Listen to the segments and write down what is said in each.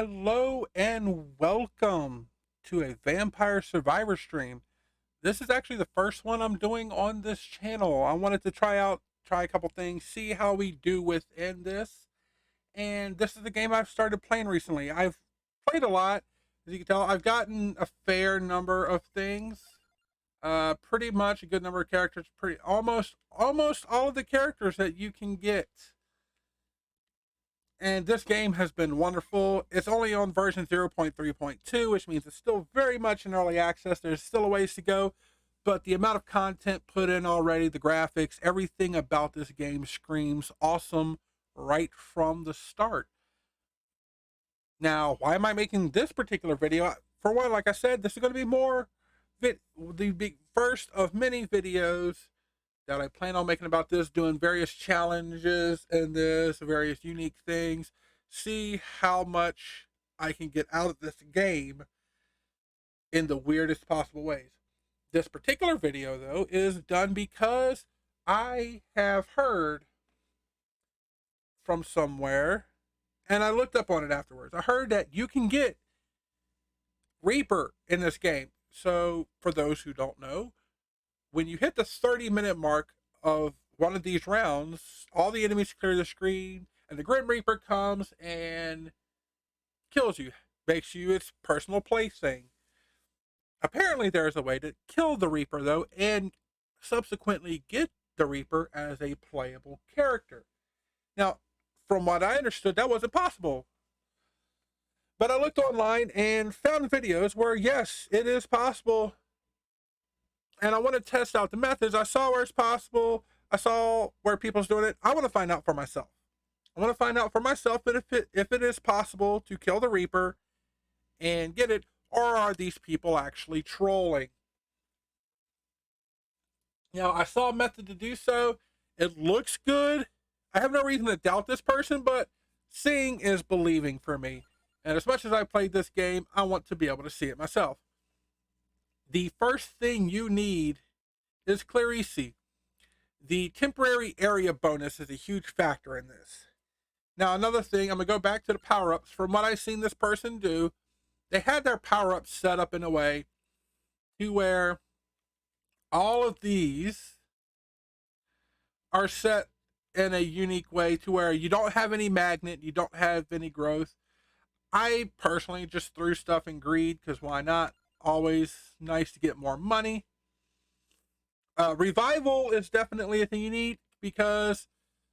Hello and welcome to a Vampire Survivor stream. This is actually the first one I'm doing on this channel. I wanted to try a couple things, see how we do within this. And this is the game I've started playing recently. I've played a lot. As you can tell, I've gotten a fair number of things. Pretty much a good number of characters, pretty almost all of the characters that you can get. And this game has been wonderful. It's only on version 0.3.2, which means it's still very much in early access. There's still a ways to go, but the amount of content put in already, the graphics, everything about this game screams awesome right from the start. Now, why am I making this particular video? For one, like I said, this is going to be the big first of many videos that I plan on making about this, doing various challenges and various unique things, see how much I can get out of this game in the weirdest possible ways. This particular video, though, is done because I have heard from somewhere, and I looked up on it afterwards. I heard that you can get Reaper in this game. So, for those who don't know, when you hit the 30-minute mark of one of these rounds, all the enemies clear the screen, and the Grim Reaper comes and kills you, makes you its personal plaything. Apparently, there's a way to kill the Reaper, though, and subsequently get the Reaper as a playable character. Now, from what I understood, that wasn't possible. But I looked online and found videos where, yes, it is possible. And I want to test out the methods. I saw where it's possible. I saw where people's doing it. I want to find out for myself. I want to find out for myself that if it is possible to kill the Reaper and get it, or are these people actually trolling? Now, I saw a method to do so. It looks good. I have no reason to doubt this person, but seeing is believing for me. And as much as I played this game, I want to be able to see it myself. The first thing you need is Clarice. The temporary area bonus is a huge factor in this. Now, another thing, I'm going to go back to the power-ups. From what I've seen this person do, they had their power-ups set up in a way to where all of these are set in a unique way to where you don't have any magnet, you don't have any growth. I personally just threw stuff in greed, because why not? Always nice to get more money. Revival is definitely a thing you need, because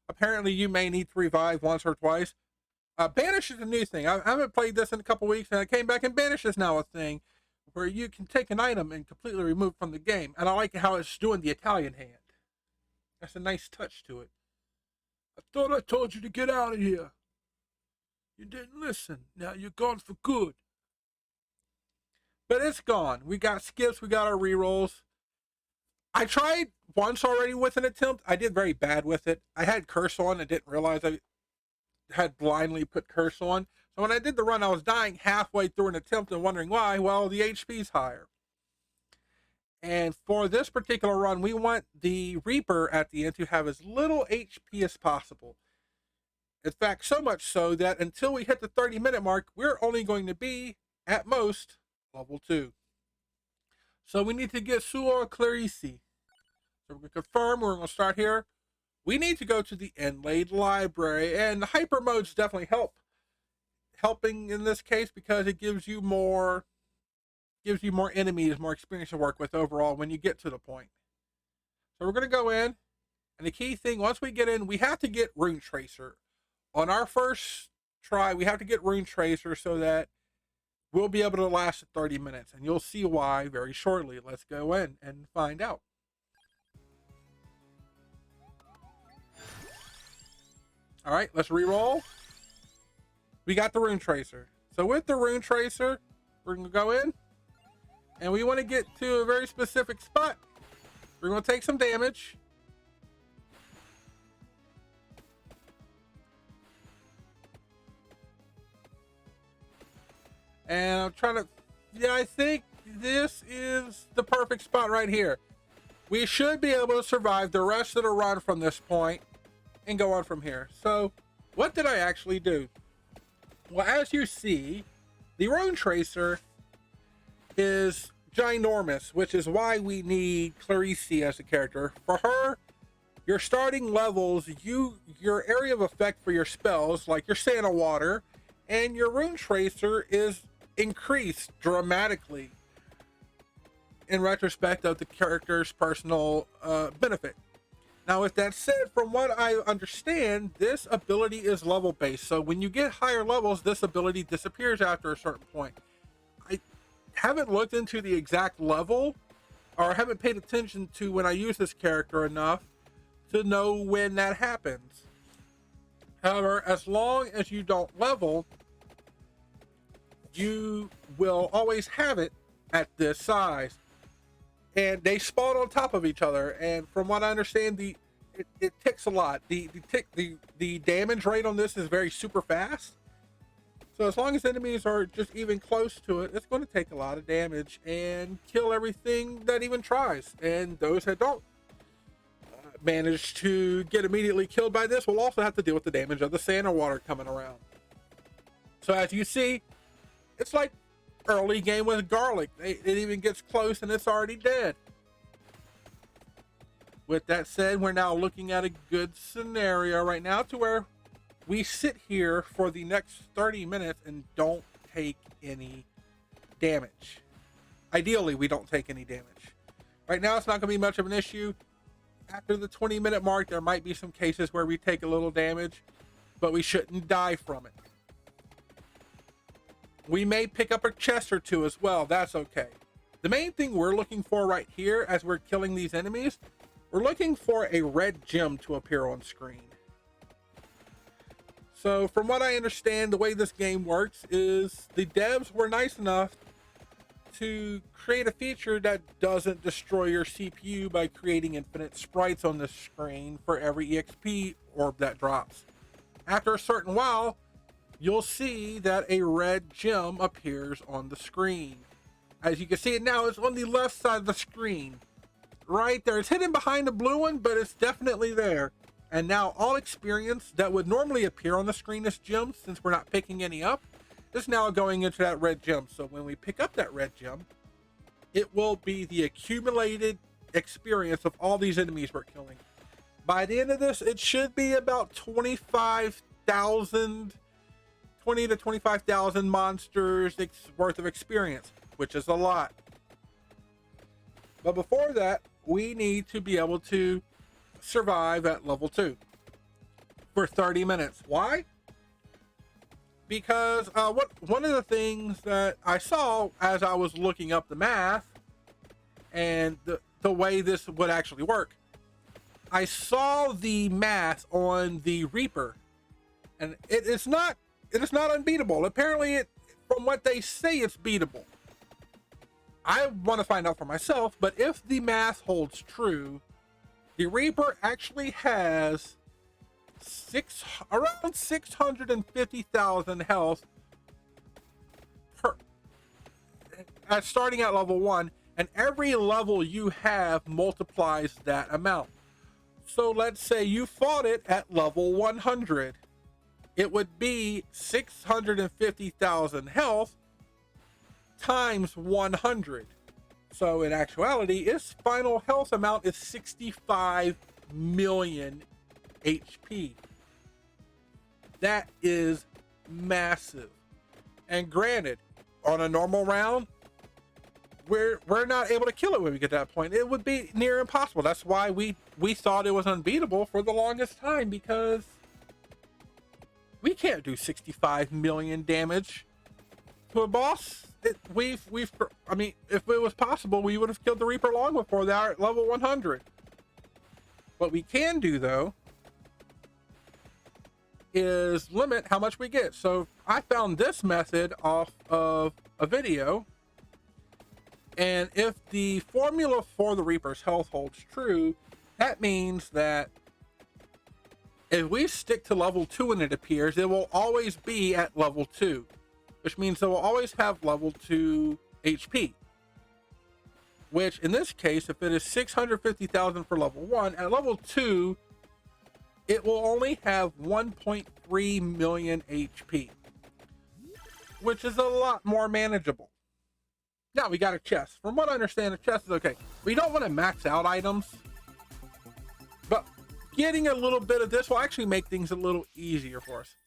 apparently you may need to revive once or twice. Banish is a new thing. I haven't played this in a couple weeks, and I came back, and Banish is now a thing where you can take an item and completely remove it from the game. And I like how it's doing the Italian hand. That's a nice touch to it. I thought I told you to get out of here. You didn't listen. Now you're gone for good. But it's gone. We got skips. We got our rerolls. I tried once already with an attempt. I did very bad with it. I had curse on. I didn't realize I had blindly put curse on. So when I did the run, I was dying halfway through an attempt and wondering why. Well, the HP's higher. And for this particular run, we want the Reaper at the end to have as little HP as possible. In fact, so much so that until we hit the 30-minute mark, we're only going to be, at most, level 2. So we need to get Suor Clarice. So we're going to confirm. We're going to start here. We need to go to the inlaid library. And the hyper modes definitely helping in this case, because it gives you more enemies, more experience to work with overall when you get to the point. So we're going to go in. And the key thing, once we get in, we have to get Rune Tracer. On our first try, we have to get Rune Tracer so that we'll be able to last 30 minutes. And you'll see why very shortly. Let's go in and find out. All right, let's re-roll. We got the Rune Tracer. So with the Rune Tracer, we're going to go in. And we want to get to a very specific spot. We're going to take some damage. And I'm trying to, I think this is the perfect spot right here. We should be able to survive the rest of the run from this point and go on from here. So what did I actually do? Well, as you see, the Rune Tracer is ginormous, which is why we need Clarice as a character. For her, your starting levels, your area of effect for your spells, like your Sand of Water, and your Rune Tracer is increased dramatically in retrospect of the character's personal benefit. Now, with that said, from what I understand, this ability is level based. So when you get higher levels, this ability disappears after a certain point. I haven't looked into the exact level, or haven't paid attention to when I use this character enough to know when that happens. However, as long as you don't level, you will always have it at this size. And they spawn on top of each other. And from what I understand, it ticks a lot. The damage rate on this is very super fast. So as long as enemies are just even close to it, it's going to take a lot of damage and kill everything that even tries. And those that don't manage to get immediately killed by this will also have to deal with the damage of the Sand of Water coming around. So as you see, it's like early game with garlic. It even gets close and it's already dead. With that said, we're now looking at a good scenario right now to where we sit here for the next 30 minutes and don't take any damage. Ideally, we don't take any damage. Right now, it's not going to be much of an issue. After the 20-minute mark, there might be some cases where we take a little damage, but we shouldn't die from it. We may pick up a chest or two as well. That's okay. The main thing we're looking for right here as we're killing these enemies, we're looking for a red gem to appear on screen. So from what I understand, the way this game works is the devs were nice enough to create a feature that doesn't destroy your CPU by creating infinite sprites on the screen for every EXP orb that drops. After a certain while, you'll see that a red gem appears on the screen. As you can see it now, it's on the left side of the screen. Right there. It's hidden behind the blue one, but it's definitely there. And now all experience that would normally appear on the screen as gems, since we're not picking any up, is now going into that red gem. So when we pick up that red gem, it will be the accumulated experience of all these enemies we're killing. By the end of this, it should be about 20 to 25,000 monsters worth of experience, which is a lot. But before that, we need to be able to survive at level 2 for 30 minutes. Why? Because one of the things that I saw as I was looking up the math and the way this would actually work, I saw the math on the Reaper, and it is not unbeatable. Apparently, from what they say, it's beatable. I want to find out for myself, but if the math holds true, the Reaper actually has around 650,000 health starting at level 1, and every level you have multiplies that amount. So let's say you fought it at level 100. It would be 650,000 health times 100. So in actuality, its final health amount is 65 million HP. That is massive. And granted, on a normal round, we're not able to kill it when we get to that point. It would be near impossible. That's why we thought it was unbeatable for the longest time, because we can't do 65 million damage to a boss. I mean, if it was possible, we would have killed the Reaper long before that at level 100. What we can do, though, is limit how much we get. So I found this method off of a video, and if the formula for the Reaper's health holds true, that means that if we stick to level 2 and it appears, it will always be at level 2. Which means it will always have level 2 HP. Which, in this case, if it is 650,000 for level 1, at level 2, it will only have 1.3 million HP. which is a lot more manageable. Now we got a chest. From what I understand, a chest is okay. We don't want to max out items, but getting a little bit of this will actually make things a little easier for us,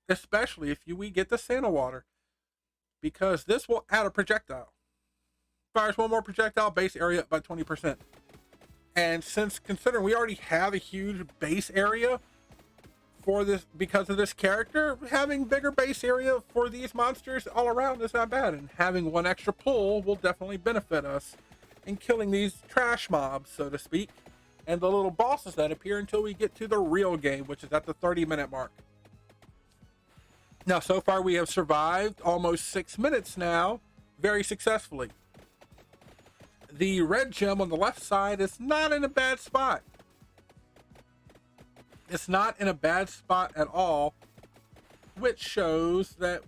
especially if we get the Santa water, because this will add a projectile. Fires one more projectile, base area up by 20%. And since considering we already have a huge base area for this, because of this character, having bigger base area for these monsters all around is not bad. And having one extra pull will definitely benefit us in killing these trash mobs, so to speak, and the little bosses that appear until we get to the real game, which is at the 30-minute mark. Now, so far we have survived almost 6 minutes now, very successfully. The red gem on the left side is not in a bad spot. It's not in a bad spot at all, which shows that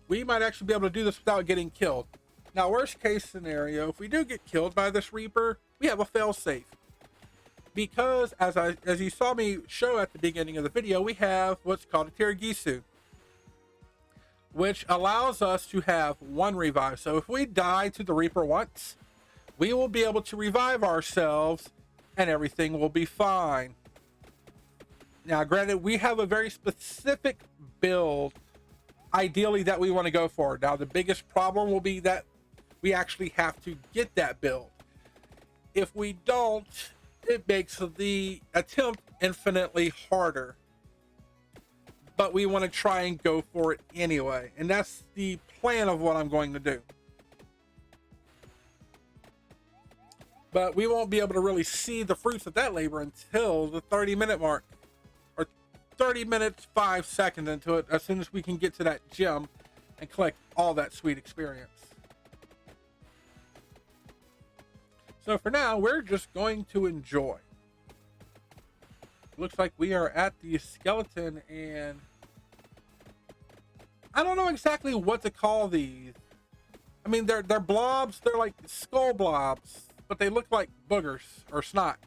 we might actually be able to do this without getting killed. Now, worst case scenario, if we do get killed by this Reaper, we have a fail-safe. Because, as you saw me show at the beginning of the video, we have what's called a Tiragisu, which allows us to have one revive. So if we die to the Reaper once, we will be able to revive ourselves and everything will be fine. Now, granted, we have a very specific build, ideally, that we want to go for. Now, the biggest problem will be that we actually have to get that build. If we don't, it makes the attempt infinitely harder. But we want to try and go for it anyway. And that's the plan of what I'm going to do. But we won't be able to really see the fruits of that labor until the 30-minute mark. 30 minutes, 5 seconds into it, as soon as we can get to that gem and collect all that sweet experience. So for now, we're just going to enjoy. Looks like we are at the skeleton, and I don't know exactly what to call these. I mean, they're blobs, they're like skull blobs, but they look like boogers or snot.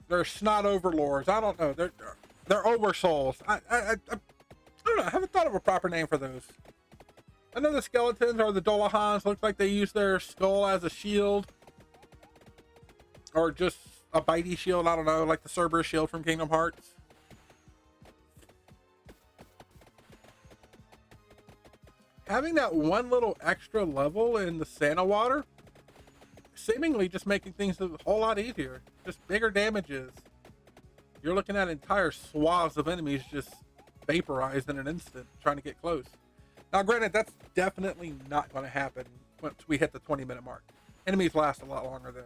They're snot overlords. I don't know. They're oversouls. I don't know. I haven't thought of a proper name for those. I know the skeletons or the Dolahans look like they use their skull as a shield, or just a bitey shield. I don't know, like the Cerberus shield from Kingdom Hearts. Having that one little extra level in the Santa water, seemingly just making things a whole lot easier. Just bigger damages. You're looking at entire swaths of enemies just vaporized in an instant trying to get close. Now, granted, that's definitely not going to happen once we hit the 20-minute mark. Enemies last a lot longer then.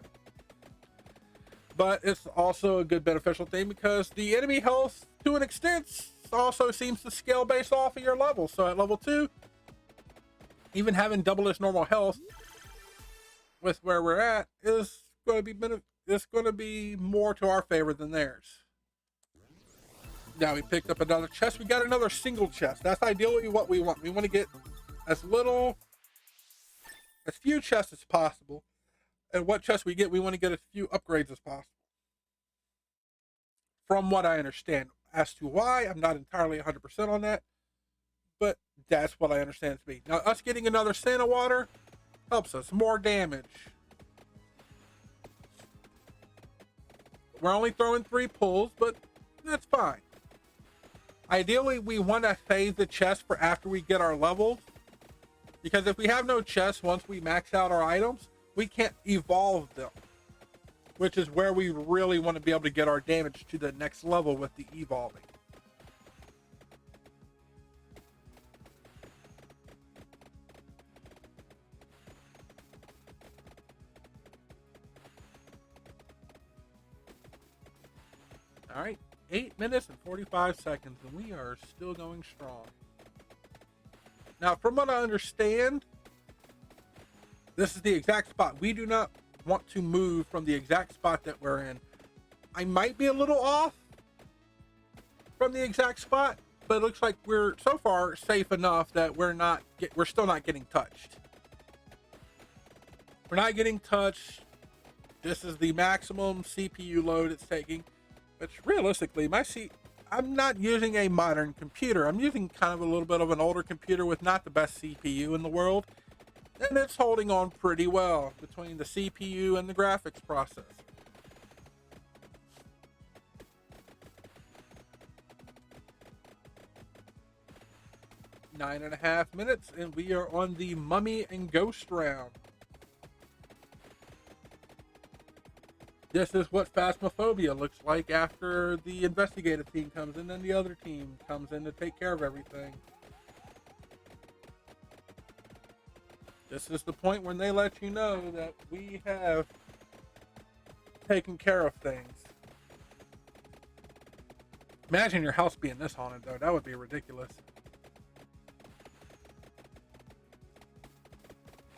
But it's also a good beneficial thing because the enemy health, to an extent, also seems to scale based off of your level. So at level 2, even having double its normal health with where we're at is going to be more to our favor than theirs. Now we picked up another chest. We got another single chest. That's ideally what we want. We want to get as few chests as possible. And what chest we get, we want to get as few upgrades as possible. From what I understand. As to why, I'm not entirely 100% on that. But that's what I understand it to be. Now, us getting another Santa water helps us. More damage. We're only throwing 3 pulls, but that's fine. Ideally, we want to save the chest for after we get our levels. Because if we have no chest once we max out our items, we can't evolve them. Which is where we really want to be able to get our damage to the next level with the evolving. All right, 8 minutes and 45 seconds, and we are still going strong. Now, from what I understand, this is the exact spot. We do not want to move from the exact spot that we're in. I might be a little off from the exact spot, but it looks like we're so far safe enough that we're still not getting touched. We're not getting touched. This is the maximum CPU load it's taking. Which realistically, I'm not using a modern computer. I'm using kind of a little bit of an older computer with not the best CPU in the world. And it's holding on pretty well between the CPU and the graphics processor. Nine and a half minutes, and we are on the Mummy and Ghost round. This is what Phasmophobia looks like after the investigative team comes in and the other team comes in to take care of everything. This is the point when they let you know that we have taken care of things. Imagine your house being this haunted, though. That would be ridiculous.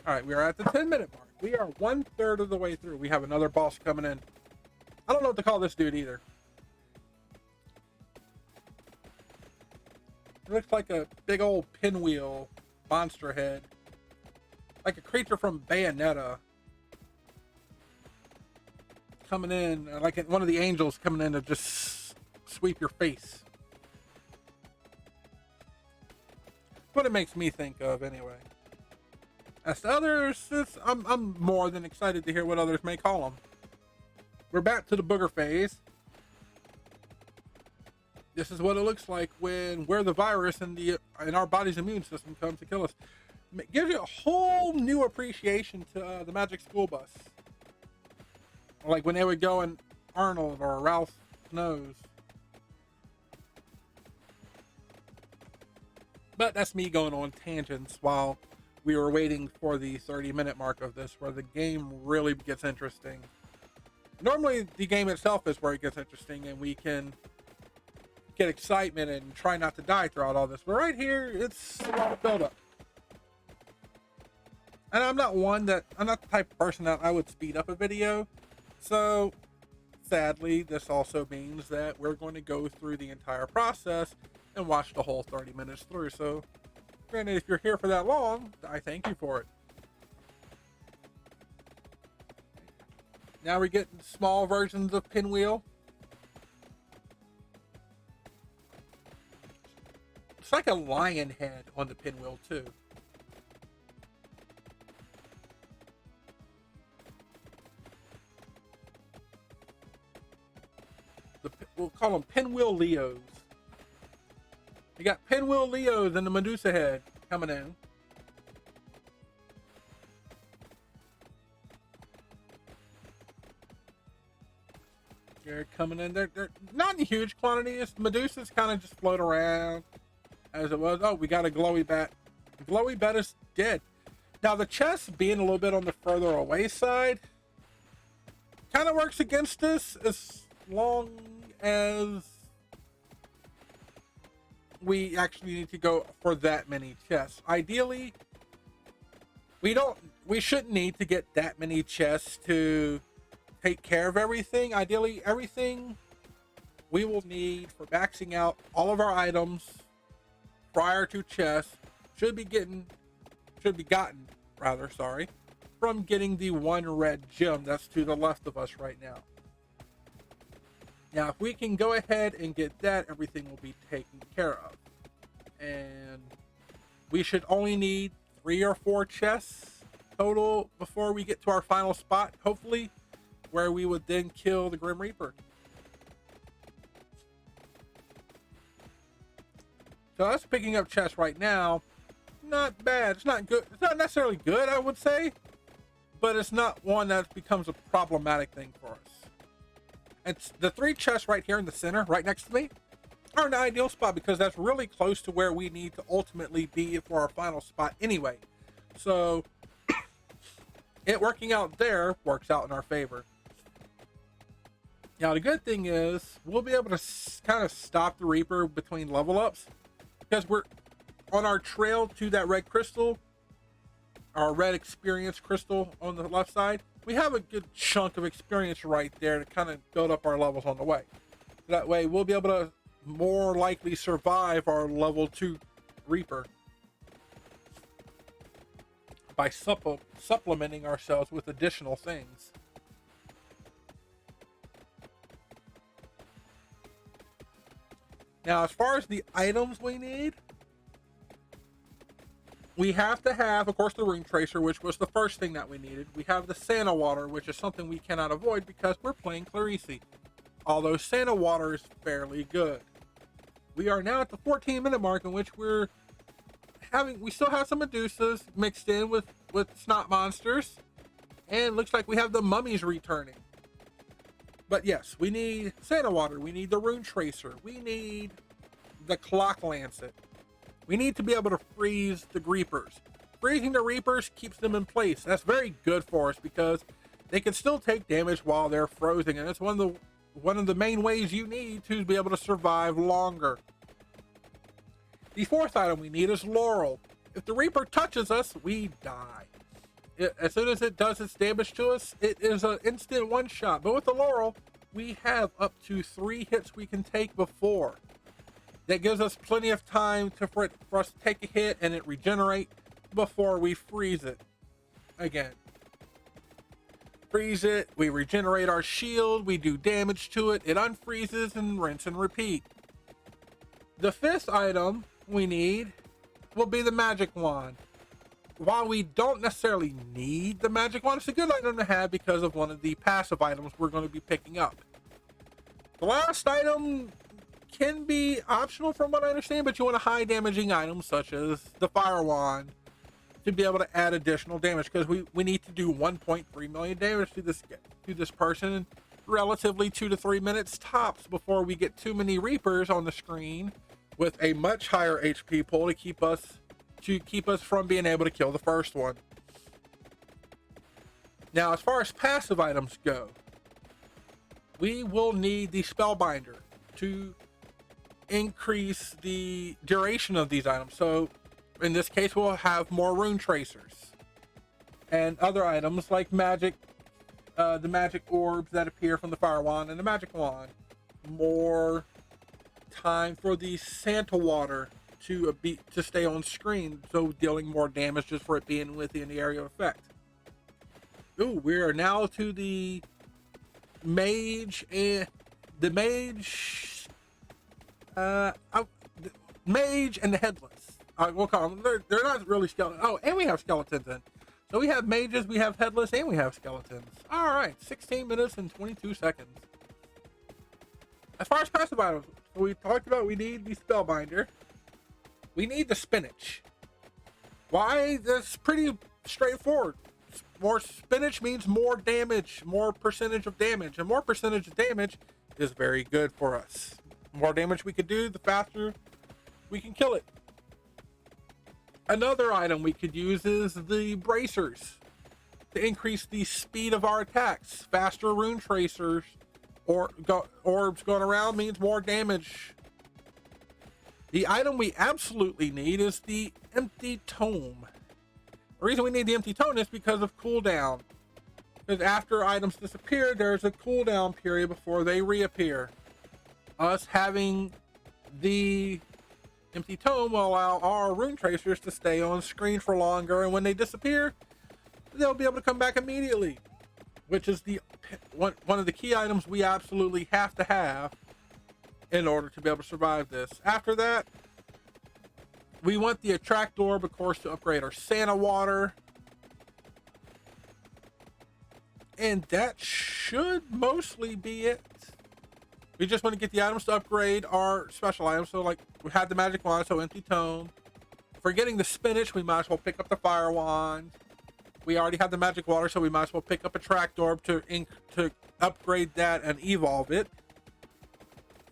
Alright, we are at the 10-minute mark. We are 1/3 of the way through. We have another boss coming in. I don't know what to call this dude either. It looks like a big old pinwheel monster head. Like a creature from Bayonetta. Coming in, like one of the angels coming in to just sweep your face. What it makes me think of, anyway. As to others, I'm more than excited to hear what others may call them. We're back to the booger phase. This is what it looks like when we're the virus and our body's immune system comes to kill us. It gives you a whole new appreciation to the Magic School Bus. Like when they would go in Arnold or Ralph Knows. But that's me going on tangents while we were waiting for the 30-minute mark of this, where the game really gets interesting. Normally, the game itself is where it gets interesting, and we can get excitement and try not to die throughout all this. But right here, it's a lot of build-up. And I'm not the type of person that I would speed up a video. So, sadly, this also means that we're going to go through the entire process and watch the whole 30 minutes through. So, granted, if you're here for that long, I thank you for it. Now we're getting small versions of Pinwheel. It's like a lion head on the Pinwheel, too. We'll call them Pinwheel Leos. You got Pinwheel Leos and the Medusa head coming in. They're coming in. They're not in huge quantities. Medusas kind of just float around as it was. Oh, we got a glowy bat. The glowy bat is dead. Now the chest being a little bit on the further away side kind of works against us as long as we actually need to go for that many chests. Ideally, we shouldn't need to get that many chests to take care of everything. Ideally, everything we will need for maxing out all of our items prior to chests should be gotten from getting the one red gem that's to the left of us right now. Now, if we can go ahead and get that, everything will be taken care of. And we should only need 3 or 4 chests total before we get to our final spot, hopefully, where we would then kill the Grim Reaper. So us picking up chests right now, not bad. It's not good. It's not necessarily good, I would say, but it's not one that becomes a problematic thing for us. It's the 3 chests right here in the center, right next to me, are an ideal spot because that's really close to where we need to ultimately be for our final spot anyway. So it working out there works out in our favor. Now the good thing is we'll be able to kind of stop the Reaper between level ups because we're on our trail to that red crystal, our red experience crystal on the left side. We have a good chunk of experience right there to kind of build up our levels on the way. That way we'll be able to more likely survive our level 2 Reaper by supplementing ourselves with additional things. Now, as far as the items we need, we have to have, of course, the rune tracer, which was the first thing that we needed. We have the Santa water, which is something we cannot avoid because we're playing Clarice. Although Santa water is fairly good. We are now at the 14-minute mark in which we still have some Medusas mixed in with snot monsters. And looks like we have the mummies returning. But yes, we need Santa water, we need the rune tracer, we need the clock lancet. We need to be able to freeze the Reapers. Freezing the Reapers keeps them in place. That's very good for us because they can still take damage while they're frozen, and it's one of the main ways you need to be able to survive longer. The fourth item we need is Laurel. If the Reaper touches us, we die. As soon as it does its damage to us, it is an instant one-shot. But with the Laurel, we have up to 3 hits we can take before. That gives us plenty of time for us to take a hit and it regenerate before we freeze it again. Freeze it, we regenerate our shield, we do damage to it, it unfreezes, and rinse and repeat. The fifth item we need will be the magic wand. While we don't necessarily need the magic wand, it's a good item to have because of one of the passive items we're going to be picking up. The last item can be optional from what I understand, but you want a high damaging item such as the fire wand to be able to add additional damage, because we need to do 1.3 million damage to this person in relatively 2 to 3 minutes tops before we get too many Reapers on the screen with a much higher HP pool to keep us from being able to kill the first one. Now, as far as passive items go, we will need the Spellbinder to increase the duration of these items. So in this case, we'll have more rune tracers and other items like magic, the magic orbs that appear from the fire wand and the magic wand. More time for the Santa water to stay on screen, so dealing more damage just for it being within the area of effect. Ooh, we are now to the mage and the mage and the headless. We'll call them. They're not really skeletons. Oh, and we have skeletons in. So we have mages, we have headless, and we have skeletons. All right, 16 minutes and 22 seconds. As far as passive items, we talked about we need the Spellbinder. We need the spinach. Why? That's pretty straightforward. More spinach means more damage, more percentage of damage, and more percentage of damage is very good for us. The more damage we can do, the faster we can kill it. Another item we could use is the bracers to increase the speed of our attacks. Faster rune tracers or orbs going around means more damage. The item we absolutely need is the empty tome. The reason we need the empty tome is because of cooldown. Because after items disappear, there's a cooldown period before they reappear. Us having the empty tome will allow our rune tracers to stay on screen for longer, and when they disappear, they'll be able to come back immediately, which is one of the key items we absolutely have to have in order to be able to survive this. After that, we want the attract orb, of course, to upgrade our Santa water, and that should mostly be it. We just want to get the items to upgrade our special items. So like we had the magic wand, so empty tome. For getting the spinach, we might as well pick up the fire wand. We already have the magic water, so we might as well pick up a track orb to upgrade that and evolve it.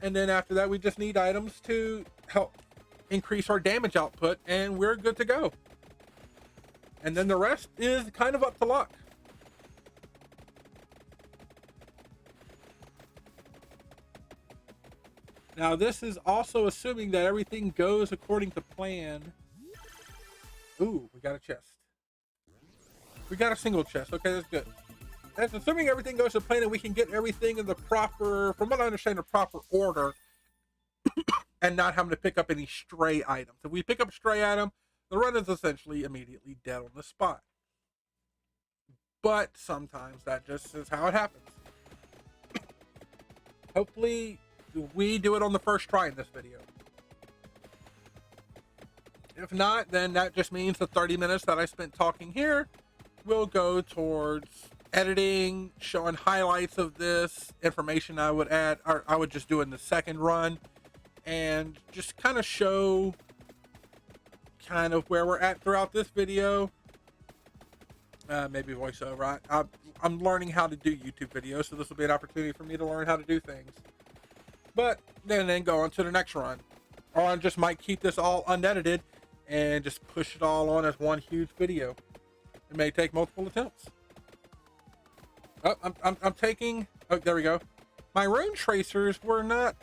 And then after that, we just need items to help increase our damage output, and we're good to go. And then the rest is kind of up to luck. Now, this is also assuming that everything goes according to plan. Ooh, we got a chest. We got a single chest. Okay, that's good. That's assuming everything goes to plan and we can get everything in the proper, from what I understand, the proper order and not having to pick up any stray items. If we pick up a stray item, the run is essentially immediately dead on the spot. But sometimes that just is how it happens. Hopefully we do it on the first try in this video. If not, then that just means the 30 minutes that I spent talking here will go towards editing, showing highlights of this information I would add, or I would just do in the second run, and just kind of show kind of where we're at throughout this video. Maybe voiceover. I'm learning how to do YouTube videos, so this will be an opportunity for me to learn how to do things. But then go on to the next run. Or I just might keep this all unedited and just push it all on as one huge video. It may take multiple attempts. Oh, I'm taking... Oh, there we go. My rune tracers were not...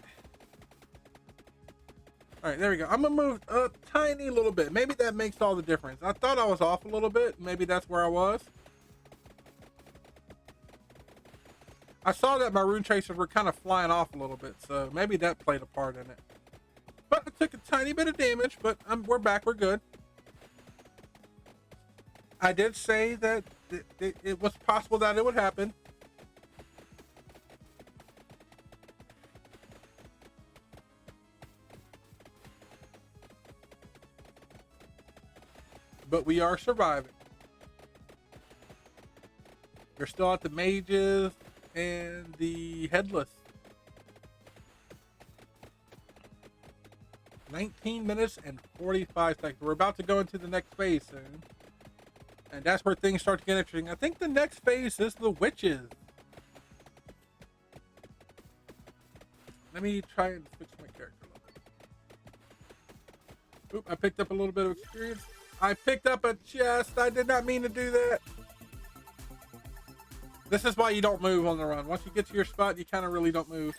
Alright, there we go. I'm going to move a tiny little bit. Maybe that makes all the difference. I thought I was off a little bit. Maybe that's where I was. I saw that my rune tracers were kind of flying off a little bit, so maybe that played a part in it. But I took a tiny bit of damage, but we're back. We're good. I did say that it was possible that it would happen. But we are surviving. We're still at the mages and the headless. 19 minutes and 45 seconds. We're about to go into the next phase soon. And that's where things start to get interesting. I think the next phase is the witches. Let me try and fix my character a little bit. Oop, I picked up a little bit of experience. I picked up a chest. I did not mean to do that. This is why you don't move on the run. Once you get to your spot, you kind of really don't move.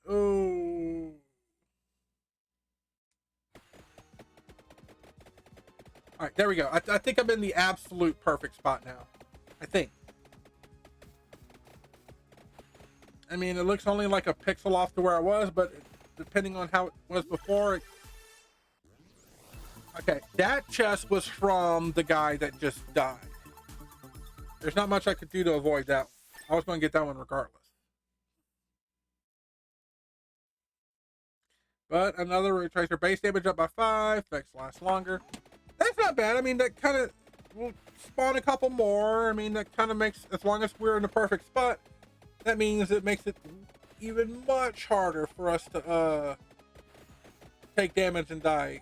Oh. All right, there we go. I think I'm in the absolute perfect spot now. I think. I mean, it looks only like a pixel off to where I was, but depending on how it was before. Okay, that chest was from the guy that just died. There's not much I could do to avoid that. I was going to get that one regardless. But another rune tracer, base damage up by 5, effects last longer. That's not bad. I mean, that kind of will spawn a couple more. I mean, that kind of makes, as long as we're in the perfect spot, that means it makes it even much harder for us to take damage and die.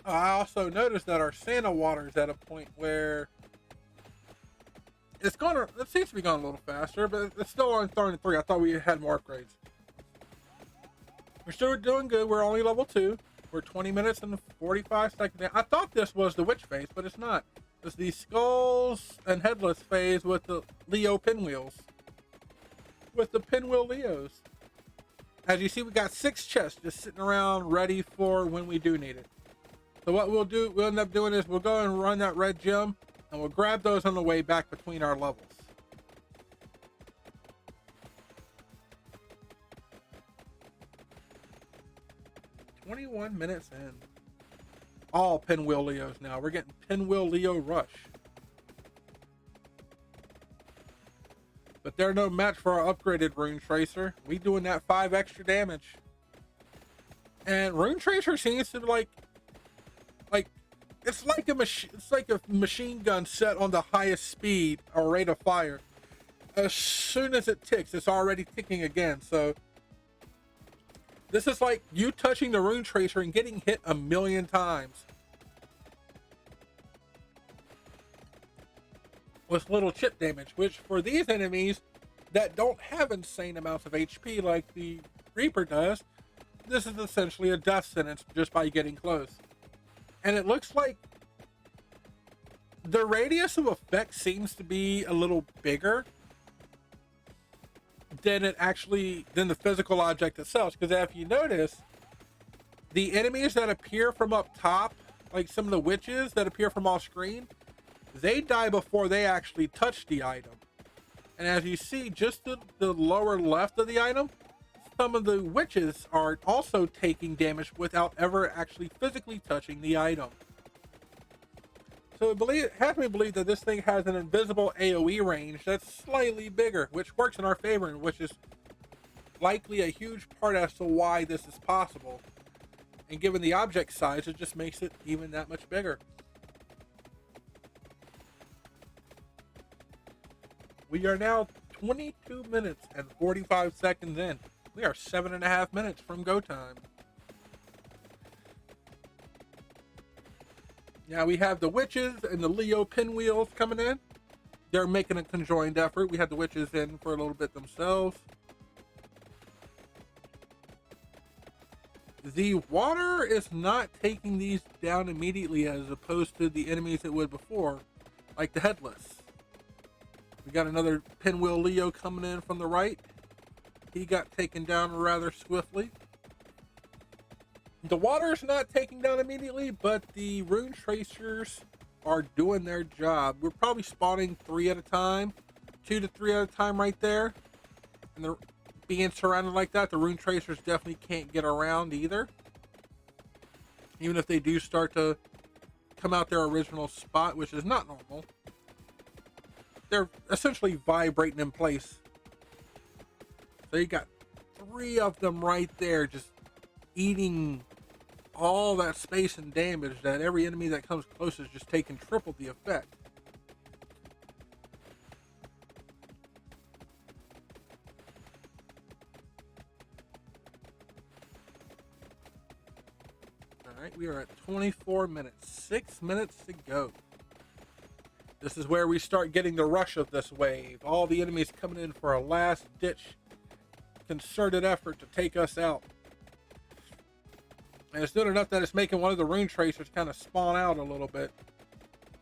I also noticed that our Santa water is at a point where it seems to be going a little faster, but it's still on 33. I thought we had more upgrades. We're still doing good. We're only level 2. We're 20 minutes and 45 seconds. I thought this was the witch phase, but it's not. It's the skulls and headless phase with the Leo pinwheels. With the pinwheel Leos. As you see, we got 6 chests just sitting around ready for when we do need it. So what we'll end up doing is we'll go and run that red gem, and we'll grab those on the way back between our levels. "21 minutes in." All pinwheel Leos now. We're getting pinwheel Leo rush. But they're no match for our upgraded rune tracer. We doing that 5 extra damage. And rune tracer seems to like it's like a machine gun set on the highest speed or rate of fire. As soon as it ticks, it's already ticking again. So this is like you touching the rune tracer and getting hit 1,000,000 times with little chip damage, which for these enemies that don't have insane amounts of HP like the Reaper does, this is essentially a death sentence just by getting close. And it looks like the radius of effect seems to be a little bigger than the physical object itself. Because if you notice, the enemies that appear from up top, like some of the witches that appear from off screen, they die before they actually touch the item. And as you see, just the lower left of the item, some of the witches are also taking damage without ever actually physically touching the item. So it has me believe that this thing has an invisible AoE range that's slightly bigger, which works in our favor, and which is likely a huge part as to why this is possible. And given the object size, it just makes it even that much bigger. We are now 22 minutes and 45 seconds in. We are 7.5 minutes from go time. Now we have the witches and the Leo pinwheels coming in. They're making a conjoined effort. We had the witches in for a little bit themselves. The water is not taking these down immediately as opposed to the enemies it would before, like the headless. We got another pinwheel Leo coming in from the right. He got taken down rather swiftly. The water is not taking down immediately, but the rune tracers are doing their job. We're probably spawning 3 at a time, 2 to 3 at a time right there. And they're being surrounded like that. The rune tracers definitely can't get around either. Even if they do start to come out their original spot, which is not normal. They're essentially vibrating in place. So you got 3 of them right there just eating all that space and damage that every enemy that comes close is just taking triple the effect. Alright, we are at 24 minutes. 6 minutes to go. This is where we start getting the rush of this wave. All the enemies coming in for a last ditch concerted effort to take us out. And it's doing enough that it's making one of the rune tracers kind of spawn out a little bit.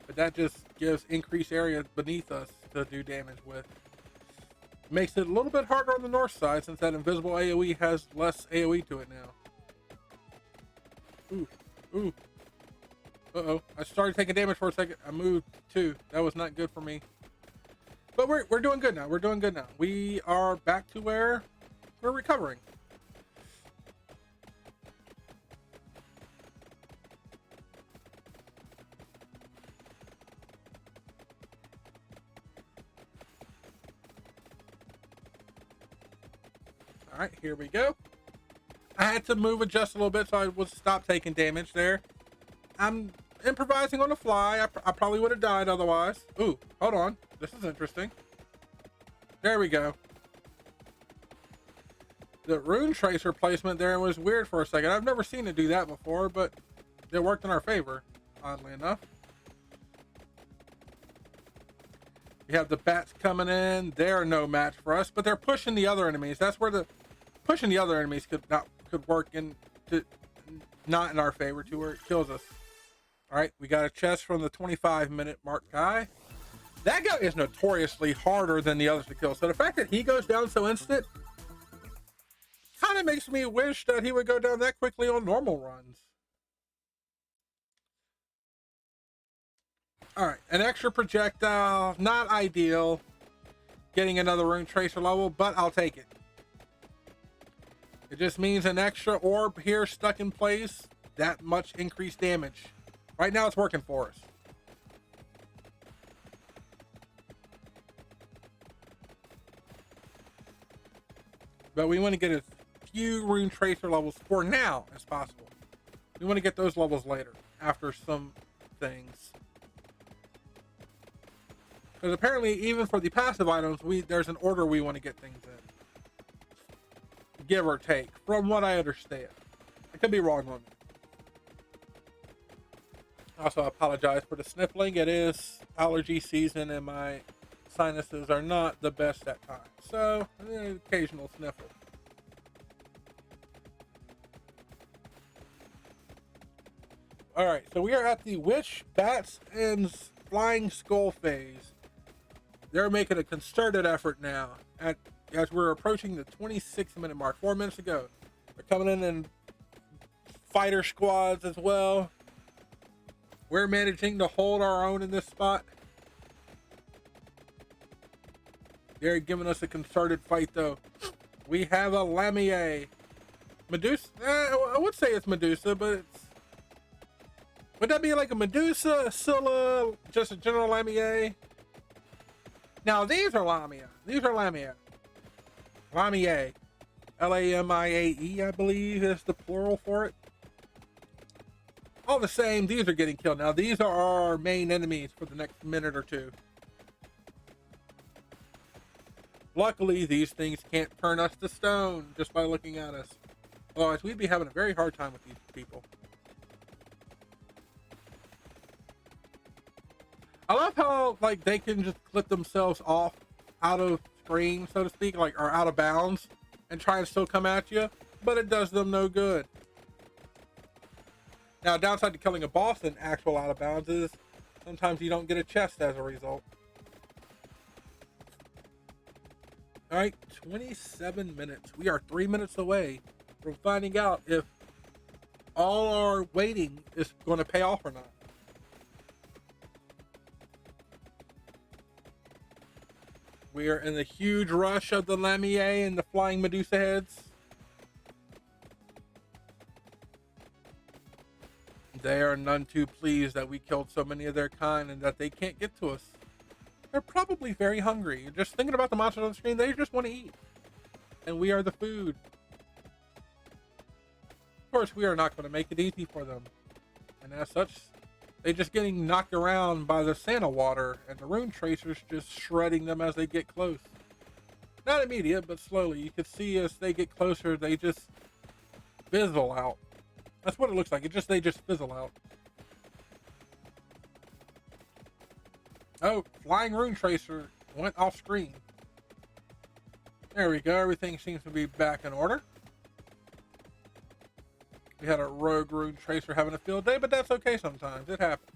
But that just gives increased area beneath us to do damage with. Makes it a little bit harder on the north side since that invisible AoE has less AoE to it now. Ooh, ooh. Uh-oh. I started taking damage for a second. I moved too. That was not good for me. But we're doing good now. We're doing good now. We are back to where we're recovering. All right, here we go. I had to move adjust a little bit so I would stop taking damage there. I'm improvising on the fly. I probably would have died otherwise. Ooh, hold on. This is interesting. There we go. The rune tracer placement there was weird for a second. I've never seen it do that before, but it worked in our favor, oddly enough. We have the bats coming in. They're no match for us, but they're pushing the other enemies. That's where pushing the other enemies could work not in our favor to where it kills us. All right, we got a chest from the 25-minute mark guy. That guy is notoriously harder than the others to kill. So the fact that he goes down so instant kind of makes me wish that he would go down that quickly on normal runs. All right, an extra projectile, not ideal. Getting another rune tracer level, but I'll take it. It just means an extra orb here stuck in place, that much increased damage. Right now it's working for us. But we want to get as few rune tracer levels for now as possible. We want to get those levels later, after some things. Because apparently, even for the passive items, there's an order we want to get things in. Give or take, from what I understand. I could be wrong on that. Also, I apologize for the sniffling. It is allergy season and my sinuses are not the best at times. So, an occasional sniffle. Alright, so we are at the witch, bats, and flying skull phase. They're making a concerted effort now. As we're approaching the 26-minute mark, 4 minutes ago. They're coming in fighter squads as well. We're managing to hold our own in this spot. They're giving us a concerted fight, though. We have a Lamia. Medusa. I would say it's Medusa, but Would that be like a Medusa, a Scylla, just a general Lamia? Now these are Lamia. These are Lamia. Lamia. Lamiae, I believe is the plural for it. All the same, these are getting killed. Now these are our main enemies for the next minute or two. Luckily, these things can't turn us to stone just by looking at us. Otherwise, we'd be having a very hard time with these people. I love how, like, they can just clip themselves off out of screen, so to speak, like, or out of bounds, and try and still come at you, but it does them no good. Now, downside to killing a boss in actual out of bounds is sometimes you don't get a chest as a result. All right, 27 minutes. We are 3 minutes away from finding out if all our waiting is going to pay off or not. We are in the huge rush of the Lamia and the flying Medusa heads. They are none too pleased that we killed so many of their kind and that they can't get to us. They're probably very hungry. You're just thinking about the monsters on the screen, they just want to eat. And we are the food. Of course, we are not going to make it easy for them. And as such, they're just getting knocked around by the Santa water and the rune tracers just shredding them as they get close. Not immediate, but slowly. You can see as they get closer, they just fizzle out. That's what it looks like. They just fizzle out. Oh, flying rune tracer went off screen. There we go. Everything seems to be back in order. We had a rogue rune tracer having a field day, but that's okay sometimes. It happens.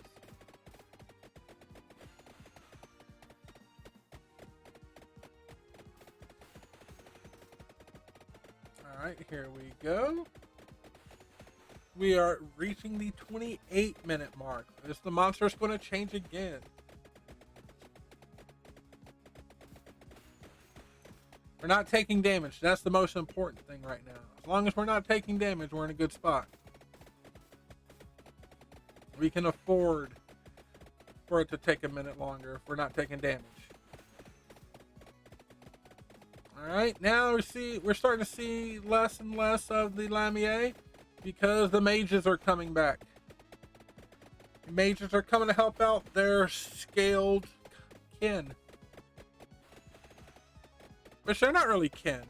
Alright, here we go. We are reaching the 28-minute mark. Is the monster's going to change again? We're not taking damage. That's the most important thing right now. As long as we're not taking damage, we're in a good spot. We can afford for it to take a minute longer if we're not taking damage. Alright, now we're starting to see less and less of the Lamia because the mages are coming back. The mages are coming to help out their scaled kin. Which they're not really kin.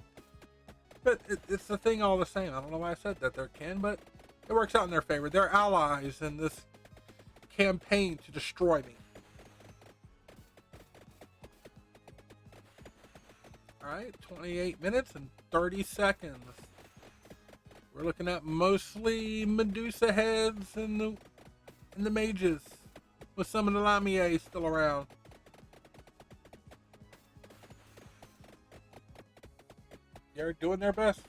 But it's the thing all the same. I don't know why I said that they're kin, but it works out in their favor. They're allies in this campaign to destroy me. Alright, 28 minutes and 30 seconds. We're looking at mostly Medusa heads and the mages, with some of the Lamia still around. They're doing their best,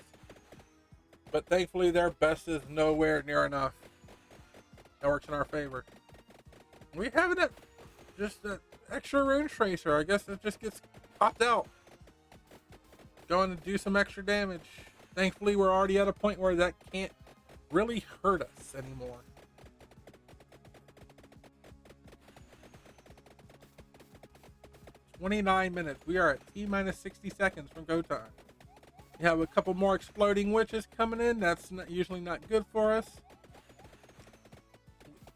but thankfully their best is nowhere near enough. That works in our favor. We have just an extra rune tracer. I guess it just gets popped out, going to do some extra damage. Thankfully, we're already at a point where that can't really hurt us anymore. "29 minutes. We are at T-minus 60 seconds from go time. We have a couple more exploding witches coming in. That's usually not good for us.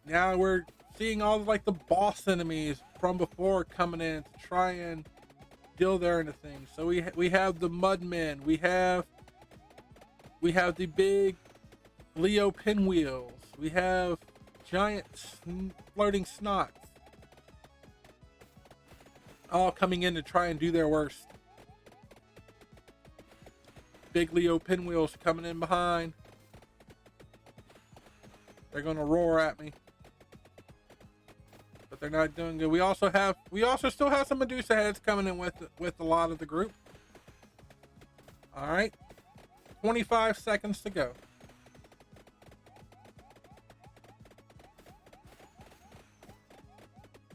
Now we're seeing all like the boss enemies from before coming in to try and deal their into things. So we have the mudmen. We have the big Leo pinwheels. We have giant floating snots. All coming in to try and do their worst. Big Leo pinwheels coming in behind. They're gonna roar at me, but they're not doing good. We also still have some Medusa heads coming in with a lot of the group. All right, 25 seconds to go.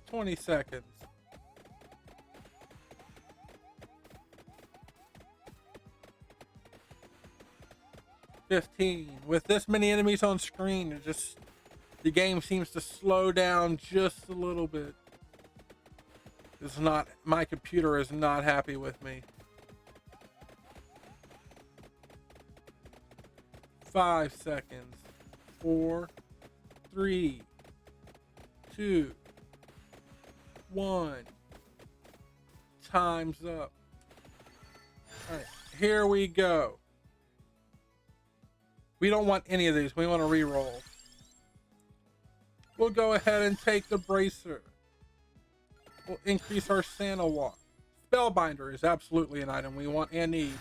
"20 seconds. 15. With this many enemies on screen, it just The game seems to slow down just a little bit. It's not, my computer is not happy with me. 5 seconds. 4, 3, 2, 1. Time's up. All right, here we go. We don't want any of these. We want to re-roll. We'll go ahead and take the bracer. We'll increase our Santa walk. Spellbinder is absolutely an item we want and need.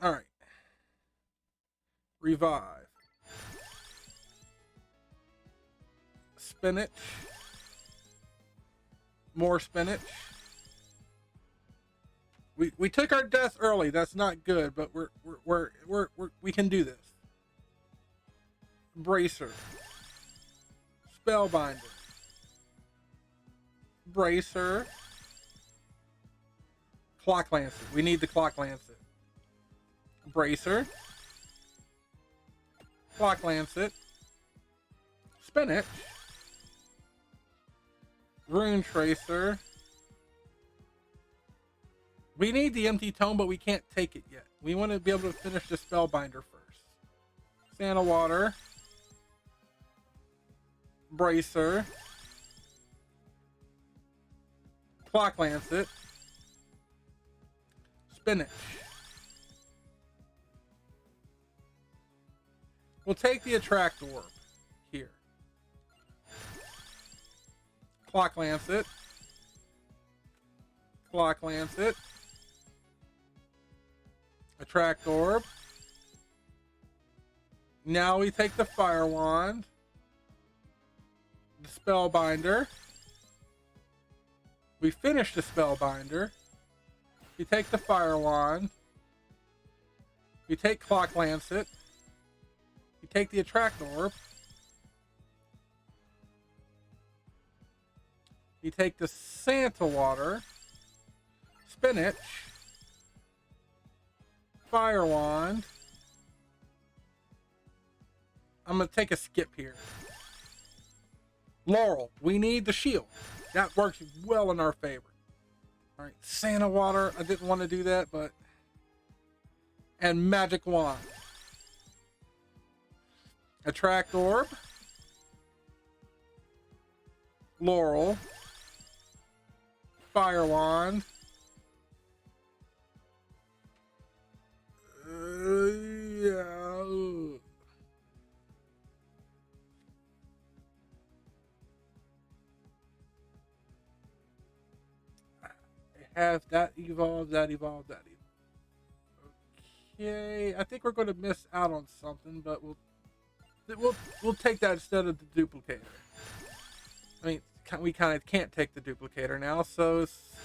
All right. Revive. Spinach. More spinach. We took our death early. That's not good, but we can do this. Bracer. Spellbinder. Bracer. Clock Lancet. We need the Clock Lancet. Bracer. Clock Lancet. Spinach. Rune Tracer. We need the Empty Tome, but we can't take it yet. We want to be able to finish the Spellbinder first. Santa Water. Bracer. Clock Lancet. Spinach. We'll take the Attract Orb here. Clock Lancet. Clock Lancet. Attract Orb. Now we take the Fire Wand. The Spellbinder. We finish the Spellbinder. We take the Fire Wand. We take Clock Lancet. We take the Attract Orb. We take the Santa Water. Spinach. Fire Wand. I'm going to take a skip here. Laurel. We need the shield. That works well in our favor. All right. Santa Water. I didn't want to do that, but... And Magic Wand. Attract Orb. Laurel. Fire Wand. Yeah. I have that evolved, that evolved, that evolved. Okay, I think we're going to miss out on something, but we'll take that instead of the duplicator. I mean, we kind of can't take the duplicator now, so it's...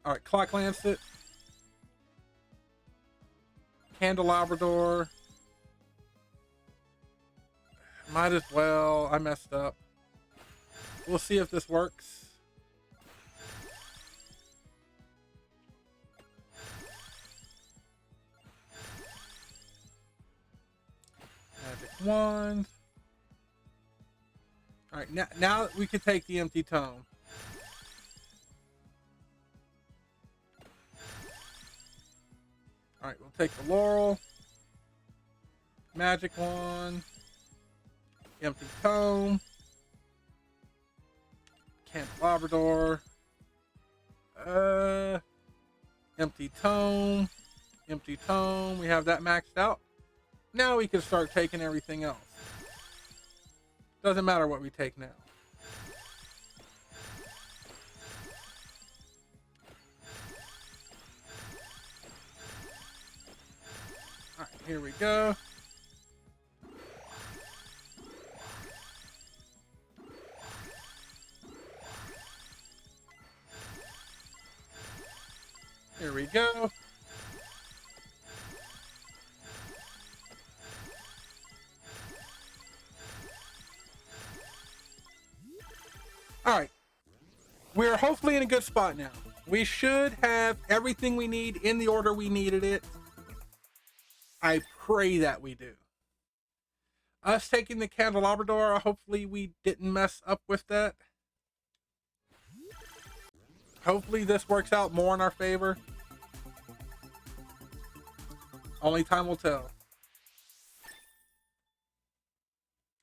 All right, Clock Lancet. Candelabrador. Might as well. I messed up. We'll see if this works. Magic Wand. All right, now we can take the Empty Tome. All right, we'll take the Laurel, Magic Wand, Empty Tome, Candelabrador, Empty Tome, Empty Tome. We have that maxed out. Now we can start taking everything else. Doesn't matter what we take now. All right, here we go. Here we go. All right. We're hopefully in a good spot now. We should have everything we need in the order we needed it. I pray that we do. Us taking the candelabra, hopefully we didn't mess up with that. Hopefully this works out more in our favor. Only time will tell.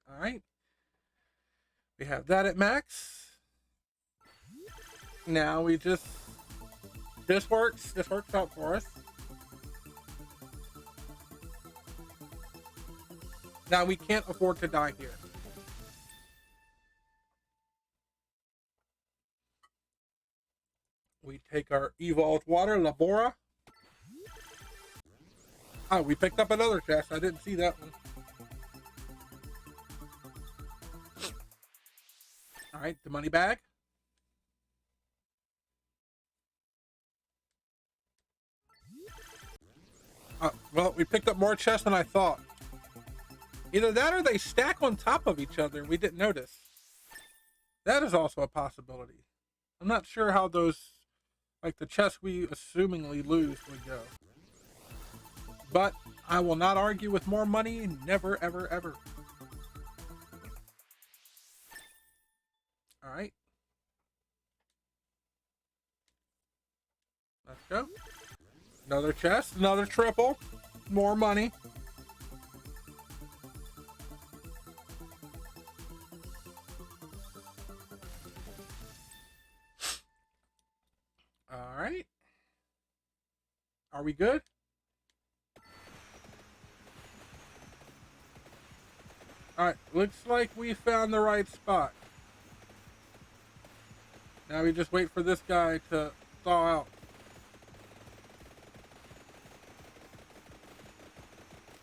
All right. We have that at max. Now we just... This works out for us. Now we can't afford to die here. We take our evolved water, Labora. Oh, we picked up another chest. I didn't see that one. All right, the money bag. Well, we picked up more chests than I thought. Either that or they stack on top of each other and we didn't notice. That is also a possibility. I'm not sure how those, like the chests we assumingly lose would go. But I will not argue with more money. Never, ever, ever. All right. Let's go. Another chest, another triple. More money. All right. Are we good? All right. Looks like we found the right spot. Now we just wait for this guy to thaw out.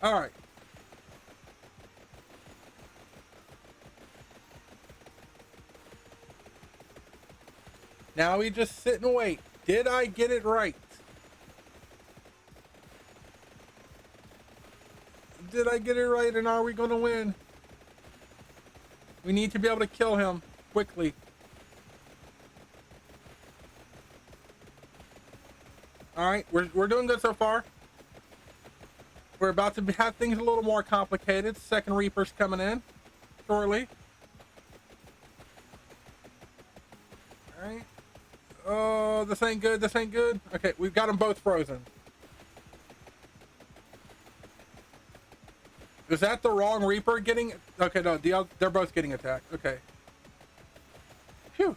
All right. Now we just sit and wait. Did I get it right? Did I get it right, and are we going to win? We need to be able to kill him quickly. All right, we're doing good so far. We're about to have things a little more complicated. Second Reaper's coming in shortly. All right. Oh, this ain't good. This ain't good. Okay, we've got them both frozen. Is that the wrong Reaper getting? Okay, no, they're both getting attacked. Okay. Phew.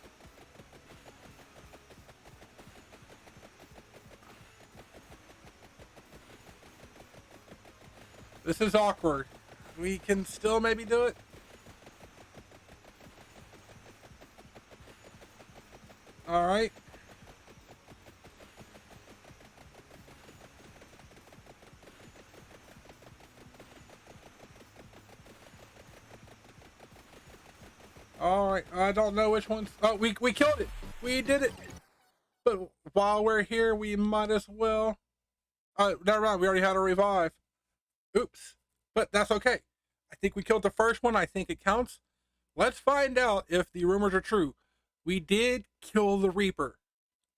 This is awkward. We can still maybe do it. All right. All right. I don't know which one's. Oh, we killed it. We did it. But while we're here, we might as well. Never mind. We already had a revive. Oops. But that's okay. I think we killed the first one. I think it counts. Let's find out if the rumors are true. We did kill the Reaper.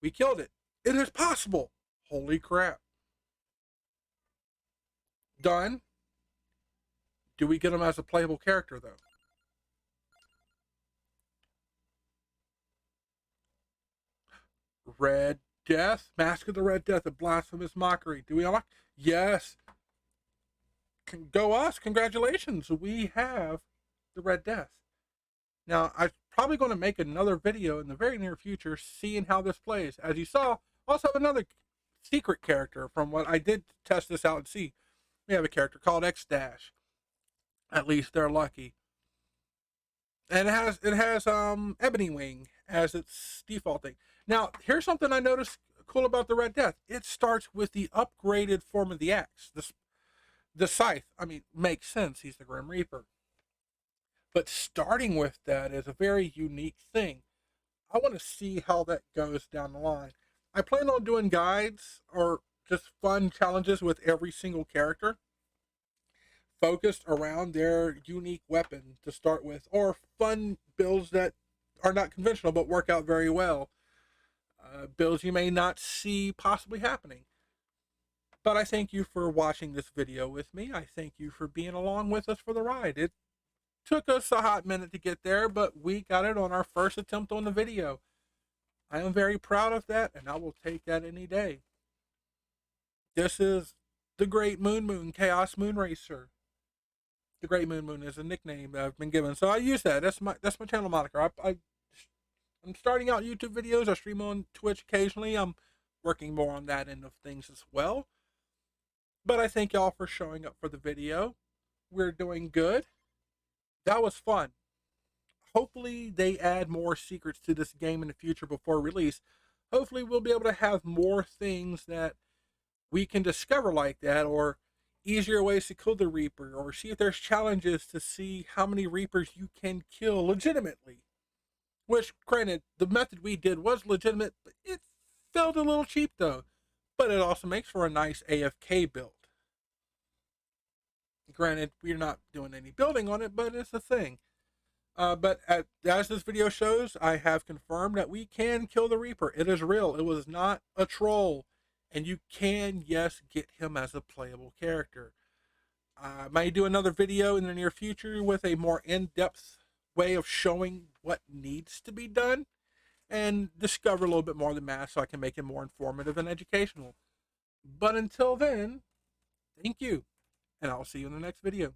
We killed it. It is possible. Holy crap. Done. Do we get him as a playable character, though? Red Death. Mask of the Red Death. A blasphemous mockery. Do we unlock? Yes. Go us. Congratulations. We have the Red Death. Now, I'm probably going to make another video in the very near future seeing how this plays. As you saw, also have another secret character from what I did test this out and see. We have a character called X-Dash. At least they're lucky. And it has Ebony Wing as its defaulting. Now, here's something I noticed cool about the Red Death. It starts with the upgraded form of the axe. The scythe. I mean, makes sense. He's the Grim Reaper. But starting with that is a very unique thing. I want to see how that goes down the line. I plan on doing guides or just fun challenges with every single character, focused around their unique weapon to start with, or fun builds that are not conventional but work out very well. builds you may not see possibly happening. But I thank you for watching this video with me. I thank you for being along with us for the ride. It took us a hot minute to get there, but we got it on our first attempt on the video. I am very proud of that, and I will take that any day. This is the Great Moon Chaos Moon Racer. The Great Moon is a nickname that I've been given, so I use that. That's my channel moniker. I'm starting out YouTube videos. I stream on Twitch occasionally. I'm working more on that end of things as well. But I thank y'all for showing up for the video. We're doing good. That was fun. Hopefully they add more secrets to this game in the future before release. Hopefully we'll be able to have more things that we can discover like that, or easier ways to kill the Reaper, or see if there's challenges to see how many Reapers you can kill legitimately. Which, granted, the method we did was legitimate, but it felt a little cheap though. But it also makes for a nice AFK build. Granted, we're not doing any building on it, but it's a thing. As this video shows, I have confirmed that we can kill the Reaper. It is real. It was not a troll. And you can, yes, get him as a playable character. I might do another video in the near future with a more in-depth way of showing what needs to be done and discover a little bit more of the math so I can make it more informative and educational. But until then, thank you, and I'll see you in the next video.